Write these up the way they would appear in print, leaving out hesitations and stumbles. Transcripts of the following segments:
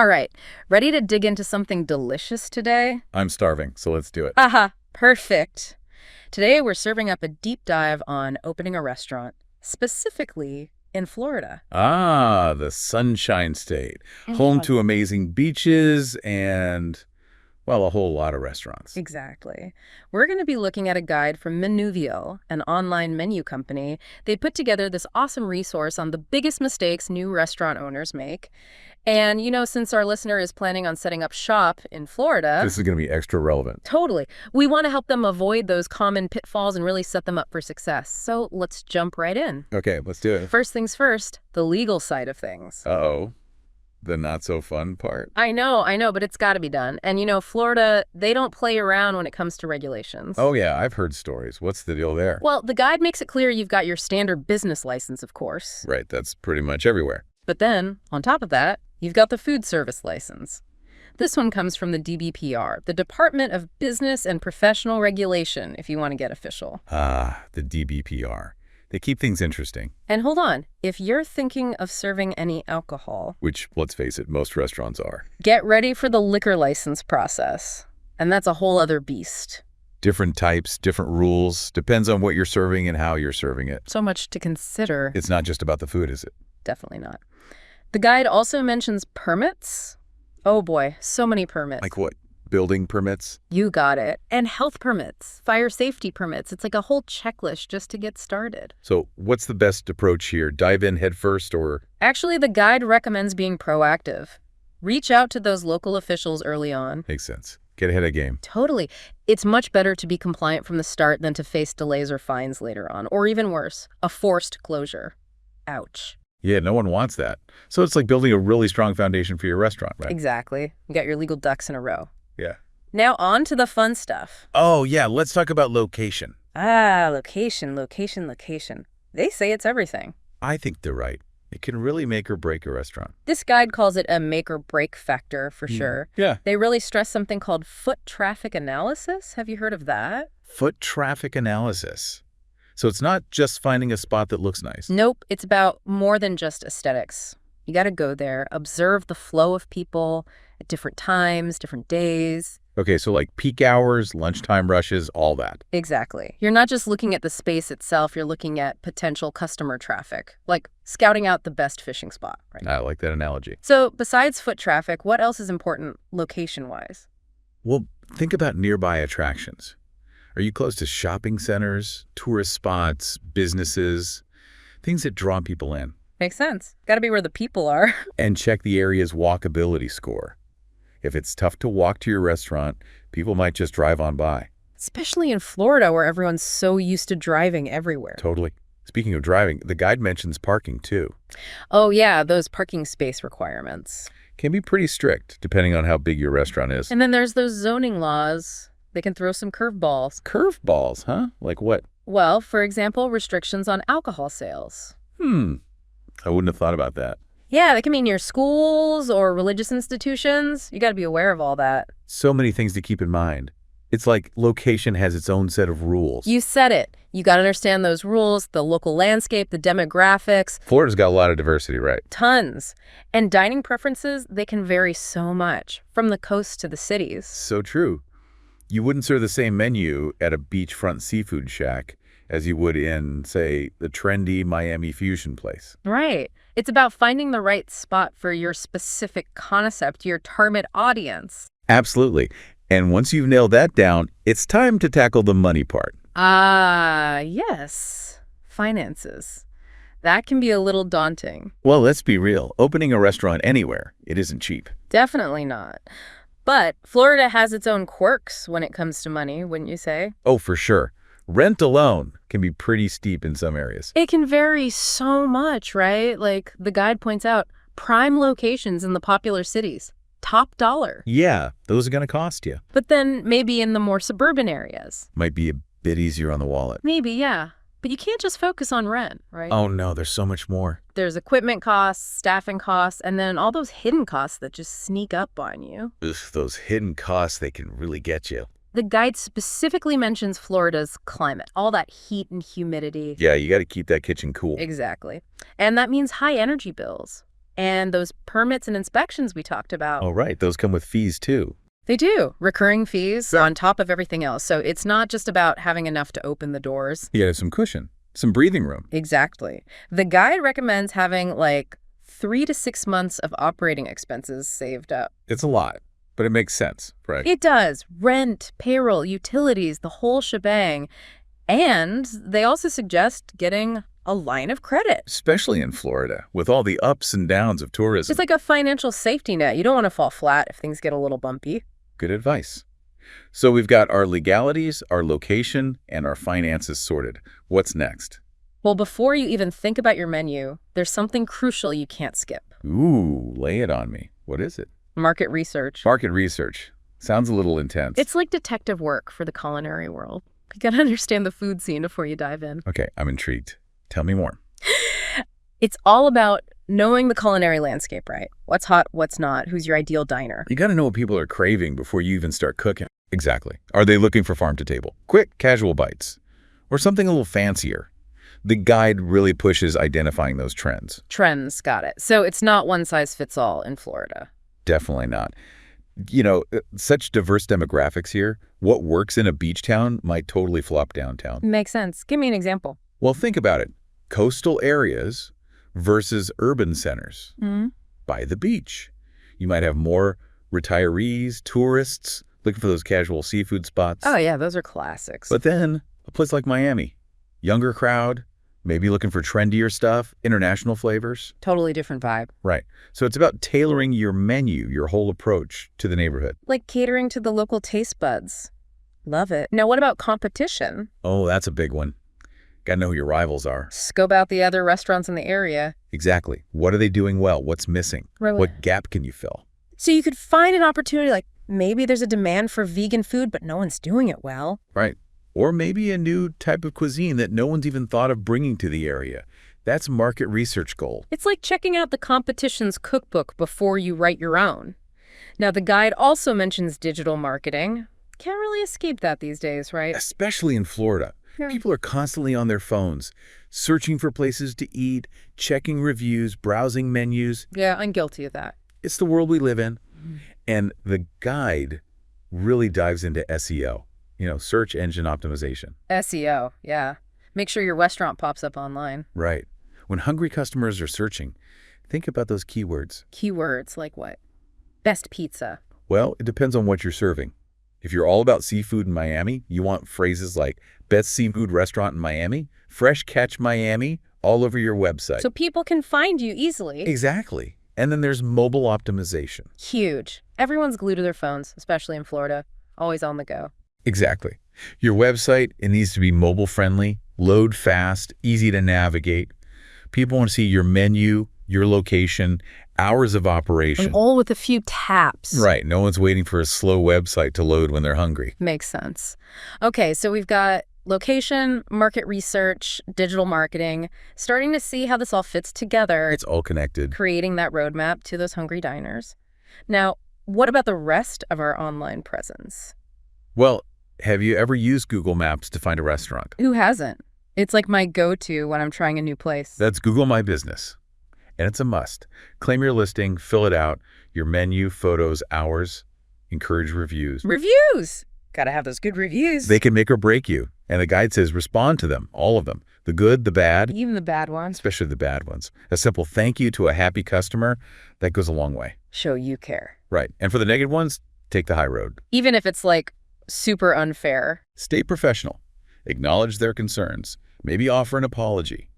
All right, ready to dig into something delicious today? I'm starving, so let's do it. Aha, perfect. Today we're serving up a deep dive on opening a restaurant, specifically in Florida. Ah, the Sunshine State. Home Mhm. to amazing beaches and, well, a whole lot of restaurants. Exactly. We're going to be looking at a guide from Menuvio, an online menu company. They put together this awesome resource on the biggest mistakes new restaurant owners make. And, since our listener is planning on setting up shop in Florida, This is going to be extra relevant. totally, we want to help them avoid those common pitfalls and really set them up for success. So let's jump right in. Okay, let's do it. First things first, the legal side of things. Uh-oh, the not-so-fun part. I know, but it's got to be done. And, Florida, they don't play around when it comes to regulations. Oh, yeah, I've heard stories. What's the deal there? Well, the guide makes it clear you've got your standard business license, of course. Right, that's pretty much everywhere. But then, on top of that, you've got the food service license. This one comes from the DBPR, the Department of Business and Professional Regulation, if you want to get official. Ah, the DBPR. They keep things interesting, And hold on, if you're thinking of serving any alcohol, which, let's face it, most restaurants are. get ready for the liquor license process. And that's a whole other beast. Different types, different rules, depends on what you're serving and how you're serving it. So much to consider. It's not just about the food, is it? Definitely not. The guide also mentions permits. Oh boy, so many permits. Like what? Building permits? You got it. And health permits, fire safety permits. It's like a whole checklist just to get started. So what's the best approach here? Dive in head first or? Actually, the guide recommends being proactive. Reach out to those local officials early on. Makes sense. Get ahead of game. Totally. It's much better to be compliant from the start than to face delays or fines later on. Or even worse, a forced closure. Ouch. Yeah, no one wants that. So it's like building a really strong foundation for your restaurant, right? Exactly. You got your legal ducks in a row. Yeah. Now on to the fun stuff. Oh, yeah, let's talk about location. Location. They say it's everything. I think they're right. It can really make or break a restaurant. This guide calls it a make or break factor for sure. Yeah. They really stress something called foot traffic analysis. Have you heard of that? Foot traffic analysis. So it's not just finding a spot that looks nice. Nope, it's about more than just aesthetics. You got to go there, observe the flow of people at different times, different days. Okay, so like peak hours, lunchtime rushes, all that. Exactly. You're not just looking at the space itself, you're looking at potential customer traffic, like scouting out the best fishing spot, right? I like that analogy. So besides foot traffic, what else is important location-wise? Well, think about nearby attractions. Are you close to shopping centers, tourist spots, businesses, things that draw people in? Makes sense. Got to be where the people are. And check the area's walkability score. If it's tough to walk to your restaurant, people might just drive on by. Especially in Florida, where everyone's so used to driving everywhere. Totally. Speaking of driving, the guide mentions parking too. Oh yeah, those parking space requirements. Can be pretty strict, depending on how big your restaurant is. And then there's those zoning laws. They can throw some curveballs. Curveballs, huh? Like what? Well, for example, restrictions on alcohol sales. I wouldn't have thought about that. Yeah, that can mean your schools or religious institutions. You got to be aware of all that. So many things to keep in mind. It's like location has its own set of rules. You said it. You got to understand those rules, the local landscape, the demographics. Florida's got a lot of diversity, right? Tons. And dining preferences, they can vary so much, from the coast to the cities. So true. You wouldn't serve the same menu at a beachfront seafood shack as you would in, say, the trendy Miami fusion place. Right. It's about finding the right spot for your specific concept, your target audience. Absolutely. And once you've nailed that down, it's time to tackle the money part. Yes. Finances. That can be a little daunting. Well, let's be real. Opening a restaurant anywhere, it isn't cheap. Definitely not. But Florida has its own quirks when it comes to money, wouldn't you say? Oh, for sure. Rent alone can be pretty steep in some areas. It can vary so much, right? Like the guide points out, prime locations in the popular cities, top dollar. Yeah, those are going to cost you. But then maybe in the more suburban areas. Might be a bit easier on the wallet. Maybe, yeah. But you can't just focus on rent, right? Oh no, there's so much more. There's equipment costs, staffing costs, and then all those hidden costs that just sneak up on you. Ugh, those hidden costs, they can really get you. The guide specifically mentions Florida's climate, all that heat and humidity. Yeah, you got to keep that kitchen cool. Exactly. And that means high energy bills And those permits and inspections we talked about. Oh, right. Those come with fees, too. They do. Recurring fees on top of everything else. So it's not just about having enough to open the doors. You have some cushion, some breathing room. Exactly. The guide recommends having like 3 to 6 months of operating expenses saved up. It's a lot, but it makes sense, right? It does. Rent, payroll, utilities, the whole shebang. And they also suggest getting a line of credit. Especially in Florida, with all the ups and downs of tourism. It's like a financial safety net. You don't want to fall flat if things get a little bumpy. Good advice. So we've got our legalities, our location, and our finances sorted. What's next? Well, before you even think about your menu, there's something crucial you can't skip. Ooh, lay it on me. What is it? Market research. Market research. Sounds a little intense. It's like detective work for the culinary world. You gotta understand the food scene before you dive in. Okay, I'm intrigued. Tell me more. It's all about knowing the culinary landscape, right? What's hot, what's not, who's your ideal diner. You got to know what people are craving before you even start cooking. Exactly. Are they looking for farm to table? Quick, casual bites? Or something a little fancier? The guide really pushes identifying those trends. Trends, got it. So it's not one size fits all in Florida. Definitely not. You know, such diverse demographics here. What works in a beach town might totally flop downtown. Makes sense. Give me an example. Well, think about it. Coastal areas versus urban centers by the beach. You might have more retirees, tourists looking for those casual seafood spots. Oh, yeah, those are classics. But then a place like Miami, younger crowd, maybe looking for trendier stuff, international flavors. Totally different vibe. Right. So it's about tailoring your menu, your whole approach to the neighborhood. Like catering to the local taste buds. Love it. Now, what about competition? Oh, that's a big one. Got to know who your rivals are. Scope out the other restaurants in the area. Exactly. What are they doing well? What's missing? Right. What gap can you fill? So you could find an opportunity, like maybe there's a demand for vegan food, but no one's doing it well. Right. Or maybe a new type of cuisine that no one's even thought of bringing to the area. That's market research gold. It's like checking out the competition's cookbook before you write your own. Now, the guide also mentions digital marketing. Can't really escape that these days, right? Especially in Florida. Yeah. People are constantly on their phones, searching for places to eat, checking reviews, browsing menus. Yeah, I'm guilty of that. It's the world we live in. And the guide really dives into SEO, search engine optimization. SEO, yeah. Make sure your restaurant pops up online. Right. When hungry customers are searching, think about those keywords. Keywords like what? Best pizza. Well, it depends on what you're serving. If you're all about seafood in Miami, you want phrases like best seafood restaurant in Miami, fresh catch Miami, all over your website. So people can find you easily. Exactly. And then there's mobile optimization. Huge. Everyone's glued to their phones, especially in Florida. Always on the go. Exactly. Your website, it needs to be mobile friendly, load fast, easy to navigate. People want to see your menu, your location, hours of operation. And all with a few taps. Right. No one's waiting for a slow website to load when they're hungry. Makes sense. Okay, so we've got location, market research, digital marketing, starting to see how this all fits together. It's all connected. Creating that roadmap to those hungry diners. Now, what about the rest of our online presence? Well, have you ever used Google Maps to find a restaurant? Who hasn't? It's like my go-to when I'm trying a new place. That's Google My Business. And it's a must. Claim your listing, fill it out, your menu, photos, hours, encourage reviews. Reviews! Gotta have those good reviews. They can make or break you. And the guide says respond to them, all of them. The good, the bad. Even the bad ones. Especially the bad ones. A simple thank you to a happy customer, that goes a long way. Show you care. Right. And for the negative ones, take the high road. Even if it's like super unfair. Stay professional. Acknowledge their concerns. Maybe offer an apology.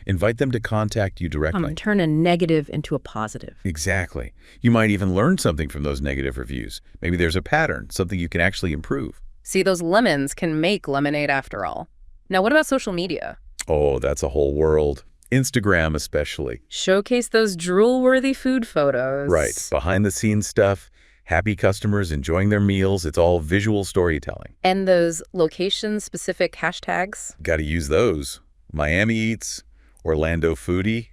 Invite them to contact you directly. Turn a negative into a positive. Exactly. You might even learn something from those negative reviews. Maybe there's a pattern, something you can actually improve. See, those lemons can make lemonade after all. Now, what about social media? Oh, that's a whole world. Instagram especially. Showcase those drool-worthy food photos. Right. Behind-the-scenes stuff. Happy customers enjoying their meals. It's all visual storytelling. And those location-specific hashtags? Got to use those. Miami Eats, Orlando Foodie.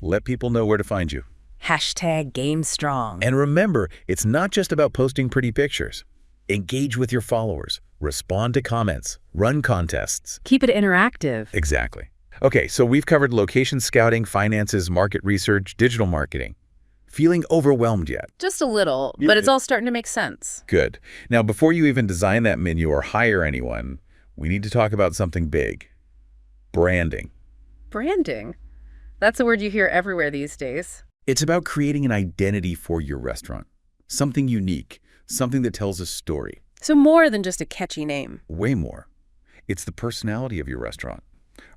Let people know where to find you. Hashtag Game Strong. And remember, it's not just about posting pretty pictures. Engage with your followers. Respond to comments. Run contests. Keep it interactive. Exactly. Okay, so we've covered location scouting, finances, market research, digital marketing. Feeling overwhelmed yet? Just a little, but it's all starting to make sense. Good. Now, before you even design that menu or hire anyone, we need to talk about something big. Branding. Branding. That's a word you hear everywhere these days. It's about creating an identity for your restaurant. Something unique, something that tells a story. So more than just a catchy name. Way more. It's the personality of your restaurant.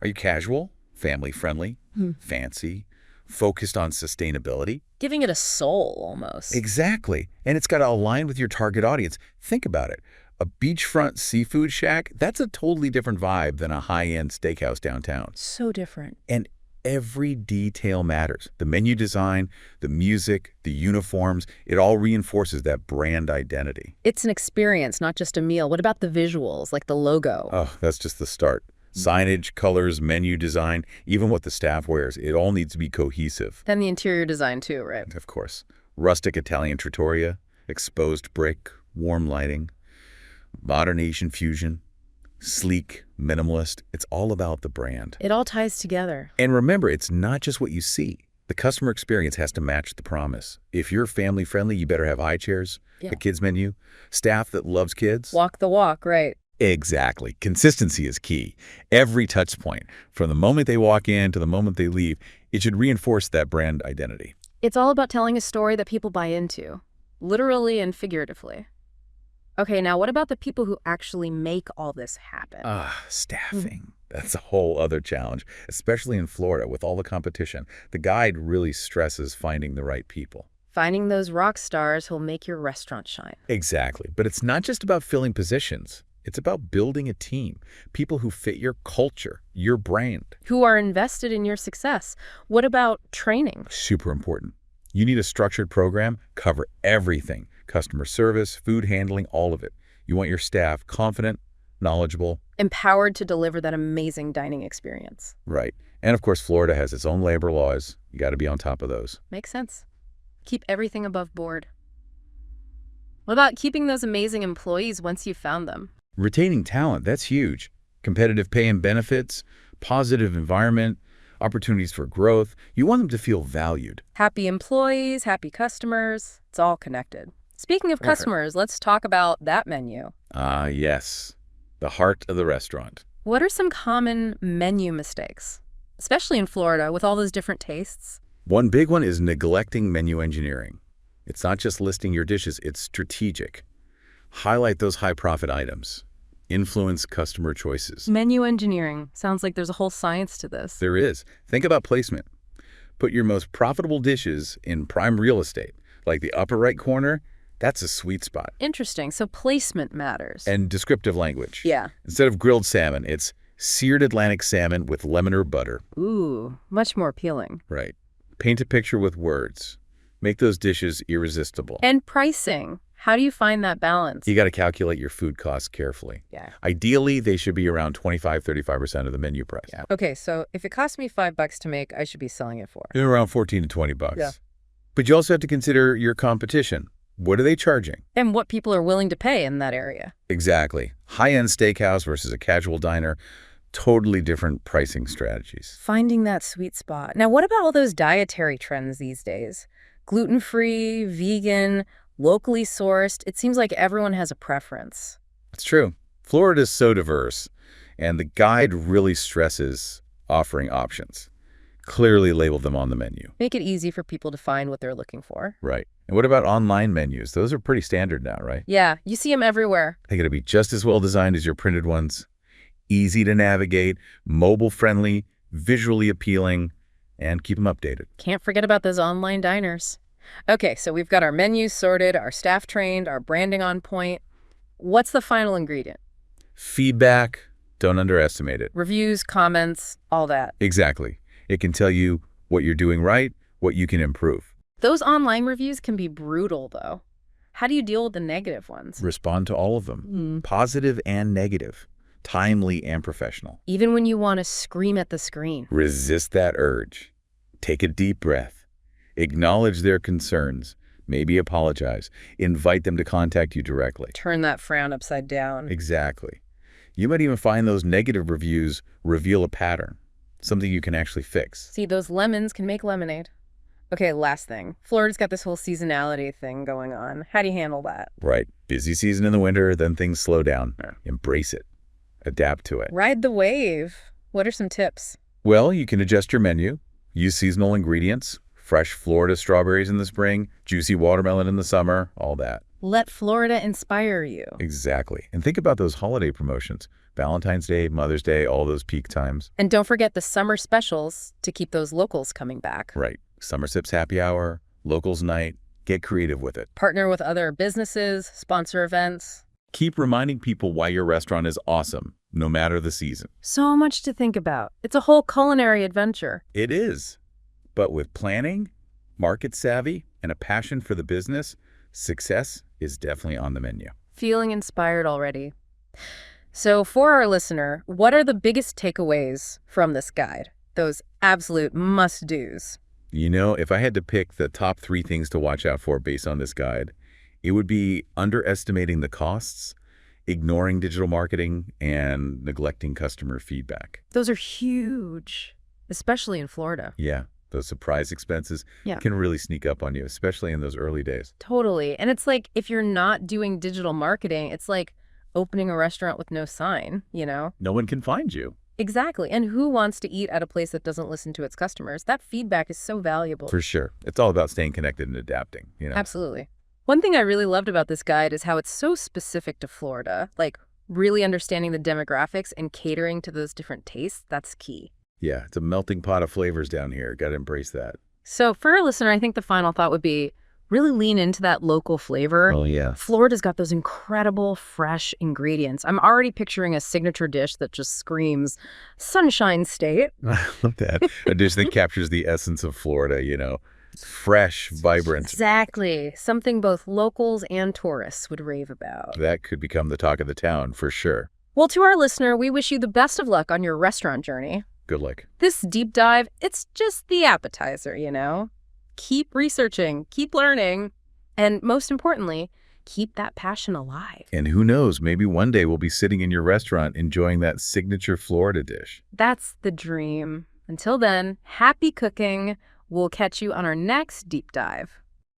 Are you casual, family-friendly, fancy, focused on sustainability? Giving it a soul, almost. Exactly. And it's got to align with your target audience. Think about it. A beachfront seafood shack, that's a totally different vibe than a high-end steakhouse downtown. So different. And every detail matters. The menu design, the music, the uniforms, it all reinforces that brand identity. It's an experience, not just a meal. What about the visuals, like the logo? Oh, that's just the start. Signage, colors, menu design, even what the staff wears, it all needs to be cohesive. Then the interior design too, right? Of course. Rustic Italian trattoria, exposed brick, warm lighting, modern Asian fusion, sleek, minimalist. It's all about the brand. It all ties together. And remember, it's not just what you see. The customer experience has to match the promise. If you're family friendly, you better have high chairs, a kids menu, staff that loves kids. Walk the walk, right? Exactly. Consistency is key. Every touch point, from the moment they walk in to the moment they leave, it should reinforce that brand identity. It's all about telling a story that people buy into, literally and figuratively. Okay, now what about the people who actually make all this happen? Staffing. That's a whole other challenge, especially in Florida with all the competition. The guide really stresses finding the right people. Finding those rock stars who'll make your restaurant shine. Exactly. But it's not just about filling positions. It's about building a team, people who fit your culture, your brand. Who are invested in your success. What about training? Super important. You need a structured program, cover everything. Customer service, food handling, all of it. You want your staff confident, knowledgeable. Empowered to deliver that amazing dining experience. Right. And of course, Florida has its own labor laws. You got to be on top of those. Makes sense. Keep everything above board. What about keeping those amazing employees once you've found them? Retaining talent, that's huge. Competitive pay and benefits, positive environment, opportunities for growth. You want them to feel valued. Happy employees, happy customers. It's all connected. Speaking of customers, let's talk about that menu. Yes. The heart of the restaurant. What are some common menu mistakes, especially in Florida with all those different tastes? One big one is neglecting menu engineering. It's not just listing your dishes, it's strategic. Highlight those high-profit items. Influence customer choices. Menu engineering. Sounds like there's a whole science to this. There is. Think about placement. Put your most profitable dishes in prime real estate, like the upper right corner. That's a sweet spot. Interesting. So placement matters. And descriptive language. Yeah. Instead of grilled salmon, it's seared Atlantic salmon with lemon or butter. Ooh, much more appealing. Right. Paint a picture with words. Make those dishes irresistible. And pricing. How do you find that balance? You got to calculate your food costs carefully. Yeah. Ideally, they should be around 25–35% of the menu price. Yeah. Okay, so if it costs me $5 to make, I should be selling it for Around 14 to 20 bucks. Yeah. But you also have to consider your competition. What are they charging? And what people are willing to pay in that area. Exactly. High-end steakhouse versus a casual diner, totally different pricing strategies. Finding that sweet spot. Now, what about all those dietary trends these days? Gluten-free, vegan, locally sourced. It seems like everyone has a preference. It's true. Florida is so diverse, and the guide really stresses offering options. Clearly label them on the menu. Make it easy for people to find what they're looking for. Right. And what about online menus? Those are pretty standard now, right? Yeah, you see them everywhere. They got to be just as well designed as your printed ones. Easy to navigate, mobile-friendly, visually appealing, and keep them updated. Can't forget about those online diners. Okay, so we've got our menus sorted, our staff trained, our branding on point. What's the final ingredient? Feedback, don't underestimate it. Reviews, comments, all that. Exactly. It can tell you what you're doing right, what you can improve. Those online reviews can be brutal, though. How do you deal with the negative ones? Respond to all of them, positive and negative, timely and professional. Even when you want to scream at the screen. Resist that urge. Take a deep breath. Acknowledge their concerns. Maybe apologize. Invite them to contact you directly. Turn that frown upside down. Exactly. You might even find those negative reviews reveal a pattern. something you can actually fix. See, those lemons can make lemonade. Okay, last thing. Florida's got this whole seasonality thing going on. How do you handle that? Right. Busy season in the winter, then things slow down. Embrace it. Adapt to it. Ride the wave. What are some tips? Well, you can adjust your menu, use seasonal ingredients, fresh Florida strawberries in the spring, juicy watermelon in the summer, all that. Let Florida inspire you. Exactly. And think about those holiday promotions. Valentine's Day, Mother's Day, all those peak times. And don't forget the summer specials to keep those locals coming back. Right. Summer Sips Happy Hour, Locals Night. Get creative with it. Partner with other businesses, sponsor events. Keep reminding people why your restaurant is awesome, no matter the season. So much to think about. It's a whole culinary adventure. It is. But with planning, market savvy, and a passion for the business, success is definitely on the menu. Feeling inspired already. So for our listener, what are the biggest takeaways from this guide? Those absolute must-dos. You know, if I had to pick the top 3 things to watch out for based on this guide, it would be underestimating the costs, ignoring digital marketing, and neglecting customer feedback. Those are huge, especially in Florida. Yeah, those surprise expenses Yeah. can really sneak up on you, especially in those early days. Totally. And it's like if you're not doing digital marketing, it's like opening a restaurant with no sign, you know? No one can find you. Exactly. And who wants to eat at a place that doesn't listen to its customers? That feedback is so valuable. For sure. It's all about staying connected and adapting, you know? Absolutely. One thing I really loved about this guide is how it's so specific to Florida, like really understanding the demographics and catering to those different tastes. That's key. Yeah, it's a melting pot of flavors down here. Got to embrace that. So for our listener, I think the final thought would be really lean into that local flavor. Oh, yeah. Florida's got those incredible fresh ingredients. I'm already picturing a signature dish that just screams Sunshine State. I love that. A dish that captures the essence of Florida, you know, fresh, vibrant. Exactly. Something both locals and tourists would rave about. That could become the talk of the town, for sure. Well, to our listener, we wish you the best of luck on your restaurant journey. Good luck. This deep dive, it's just the appetizer, you know? Keep researching, keep learning, and most importantly, keep that passion alive. And who knows, maybe one day we'll be sitting in your restaurant enjoying that signature Florida dish. That's the dream. Until then, happy cooking. We'll catch you on our next deep dive.